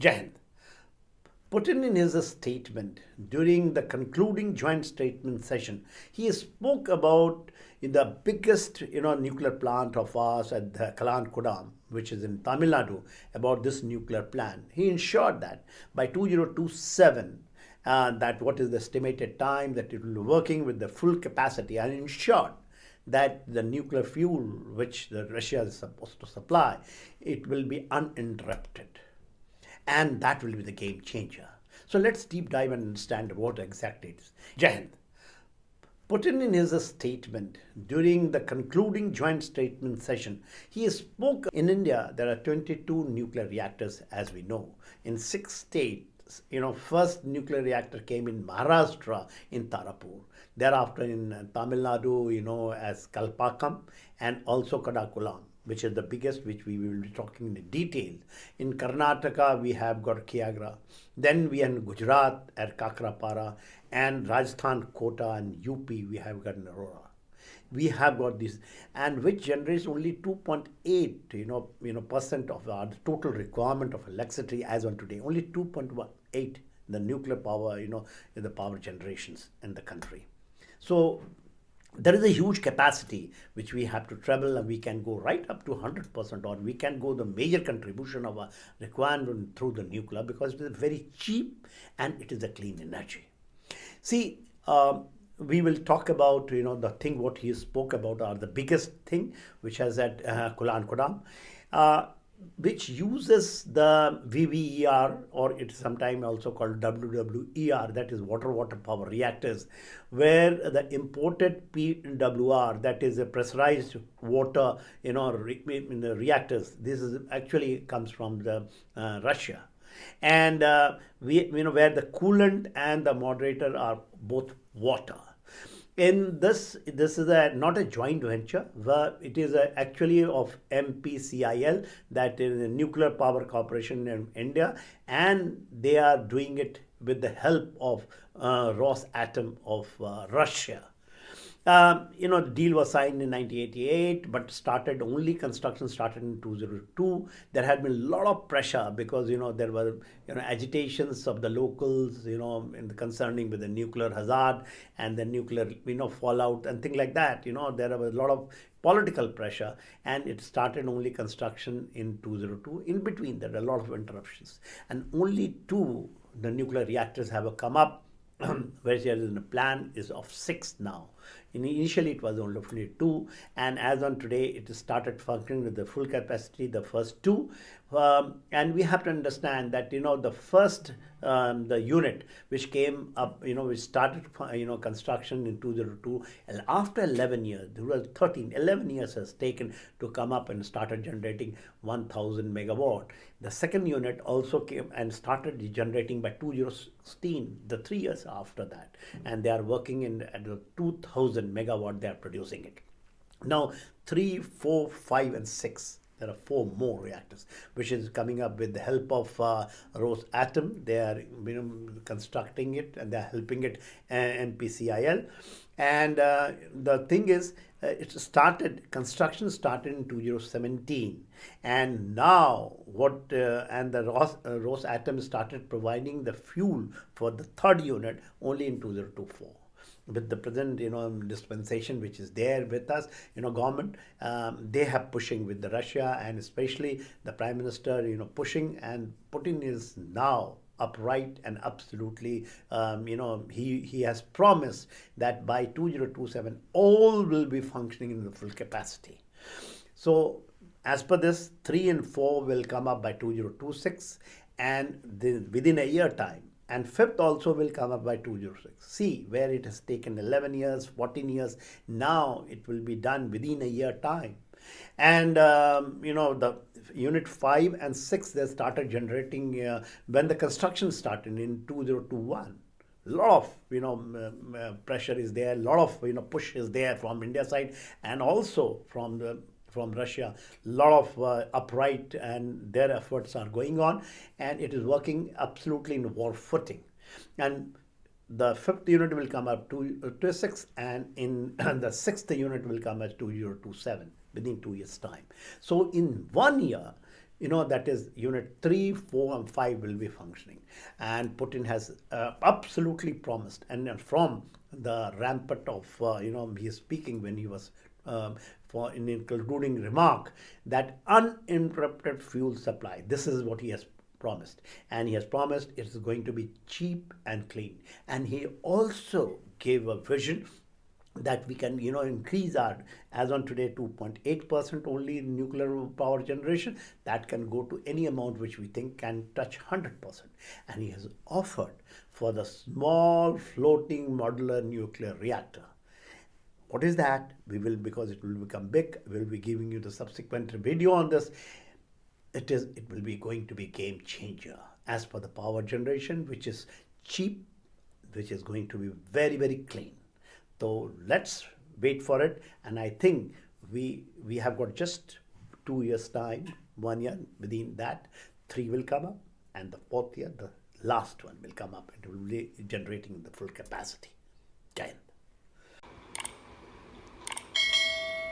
Jai Hind. Putin, in his statement during the concluding joint statement session, he spoke about the biggest nuclear plant of ours at the Kudankulam, which is in Tamil Nadu, about this nuclear plant. He ensured that by 2027, that what is the estimated time that it will be working with the full capacity, and ensured that the nuclear fuel which the Russia is supposed to supply, it will be uninterrupted, and that will be the game changer. So let's deep dive and understand what exactly it is. Jai Hind. Putin, in his statement during the concluding joint statement session, he spoke. In India, there are 22 nuclear reactors, as we know, in 6 states. First nuclear reactor came in Maharashtra in Tarapur. Thereafter in Tamil Nadu, as Kalpakam, and also Kudankulam, which is the biggest, which we will be talking in detail. In Karnataka, we have got Kiagra. Then we have Gujarat at Kakrapara, and Rajasthan, Kota, and UP, we have got Narora. We have got this, and which generates only 2.8 percent of our total requirement of electricity as on today. Only 2.18 the nuclear power, the power generations in the country. So there is a huge capacity which we have to treble, and we can go right up to 100%, or we can go the major contribution of our requirement through the nuclear, because it is very cheap and it is a clean energy. See, we will talk about the thing what he spoke about are the biggest thing which has at Kudankulam, which uses the VVER, or it's sometimes also called WWER, that is water power reactors, where the imported PWR, that is a pressurized water in the reactors, this is actually comes from the Russia. And where the coolant and the moderator are both water. In this is not a joint venture, it is actually of MPCIL, that is a Nuclear Power Corporation in India, and they are doing it with the help of Rosatom of Russia. The deal was signed in 1988, but construction started in 2002. There had been a lot of pressure because there were agitations of the locals concerning with the nuclear hazard and the nuclear fallout and things like that. There was a lot of political pressure, and it started only construction in 2002. In between, there were a lot of interruptions, and only two the nuclear reactors have come up. Whereas the plan is of 6 now. Initially, it was only 2, and as on today, it started functioning with the full capacity, the first 2. And we have to understand that the first the unit which came up, which started construction in 2002, and after 11 years, 11 years has taken to come up and started generating 1000 megawatt. The second unit also came and started generating by 2016, the 3 years after that, and they are working at the 2000 megawatt. They are producing it now. 3, 4, 5, and 6. There are 4 more reactors, which is coming up with the help of Rosatom. They are constructing it, and they are helping it MPCIL. And the thing is, construction started in 2017, and now and the Rosatom started providing the fuel for the third unit only in 2024. With the present dispensation which is there with us, government, they have pushing with the Russia, and especially the Prime Minister pushing, and Putin is now upright and absolutely he has promised that by 2027 all will be functioning in the full capacity. So as per this, 3 and 4 will come up by 2026, and within a year time, and 5th also will come up by 2006. See where it has taken 11 years, 14 years. Now it will be done within a year time. And the unit 5 and 6, they started generating when the construction started in 2021. A lot of pressure is there, a lot of push is there from India side, and also from Russia. A lot of upright, and their efforts are going on, and it is working absolutely in war footing. And the 5th unit will come up to 6, and in the 6th unit will come at 2027 within 2 years time. So in 1 year, that is unit 3, 4, and 5 will be functioning. And Putin has absolutely promised, and from the rampart of, he is speaking when he was for in concluding remark, that uninterrupted fuel supply. This is what he has promised, and he has promised it is going to be cheap and clean. And he also gave a vision that we can increase our, as on today, 2.8% only in nuclear power generation, that can go to any amount which we think can touch 100%. And he has offered for the small floating modular nuclear reactor. What is that? We will, because it will become big, we'll be giving you the subsequent video on this. It will be going to be game changer as per the power generation, which is cheap, which is going to be very, very clean. So let's wait for it. And I think we have got just 2 years time, 1 year. Within that, 3 will come up, and the 4th year, the last one will come up. It will be generating the full capacity. Jai Hind.